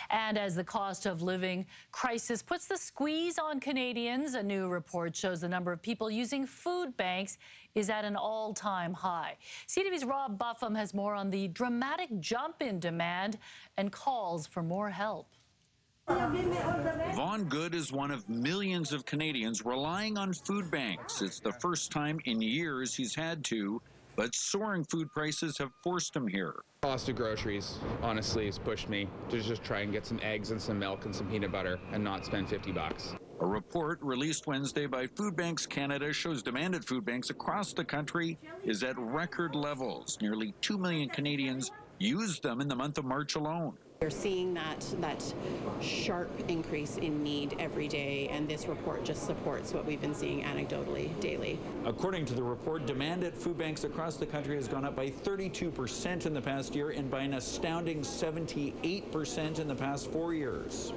And as the cost of living crisis puts the squeeze on Canadians, a new report shows the number of people using food banks is at an all-time high. CTV's Rob Buffum has more on the dramatic jump in demand and calls for more help. Vaughn Good is one of millions of Canadians relying on food banks. It's the first time in years he's had to, but soaring food prices have forced him here. Cost of groceries, honestly, has pushed me to just try and get some eggs and some milk and some peanut butter and not spend $50. A report released Wednesday by Food Banks Canada shows demand at food banks across the country is at record levels. Nearly 2 million Canadians used them in the month of March alone. We're seeing that sharp increase in need every day, and this report just supports what we've been seeing anecdotally daily. According to the report, demand at food banks across the country has gone up by 32% in the past year and by an astounding 78% in the past 4 years.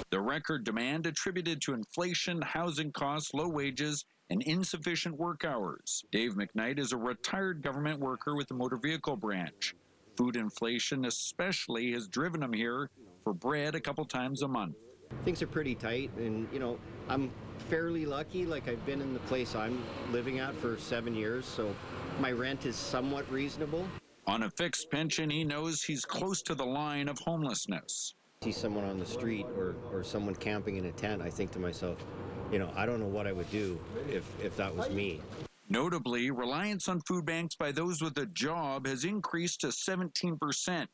The record demand attributed to inflation, housing costs, low wages, and insufficient work hours. Dave McKnight is a retired government worker with the motor vehicle branch. Food inflation especially has driven him here for bread a couple times a month. Things are pretty tight, and I'm fairly lucky. Like, I've been in the place I'm living at for 7 years, so my rent is somewhat reasonable. On a fixed pension, he knows he's close to the line of homelessness. See someone on the street or someone camping in a tent, I think to myself, I don't know what I would do if that was me. Notably, reliance on food banks by those with a job has increased to 17%,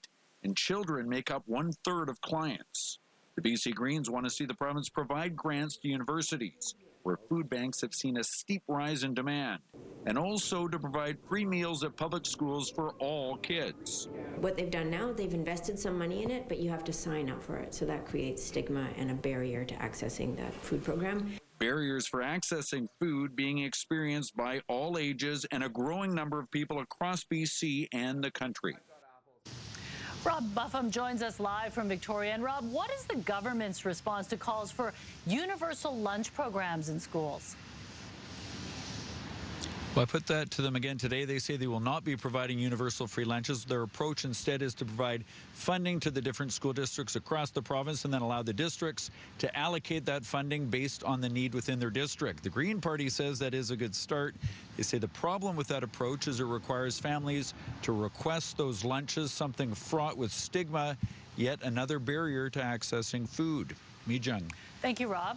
and children make up 1/3 of clients. The BC Greens want to see the province provide grants to universities, where food banks have seen a steep rise in demand, and also to provide free meals at public schools for all kids. What they've done now, they've invested some money in it, but you have to sign up for it, so that creates stigma and a barrier to accessing that food program. Barriers for accessing food being experienced by all ages and a growing number of people across BC and the country. Rob Buffum joins us live from Victoria. And Rob, what is the government's response to calls for universal lunch programs in schools? Well, I put that to them again today. They say they will not be providing universal free lunches. Their approach instead is to provide funding to the different school districts across the province and then allow the districts to allocate that funding based on the need within their district. The Green Party says that is a good start. They say the problem with that approach is it requires families to request those lunches, something fraught with stigma, yet another barrier to accessing food. Mi-jung. Thank you, Rob.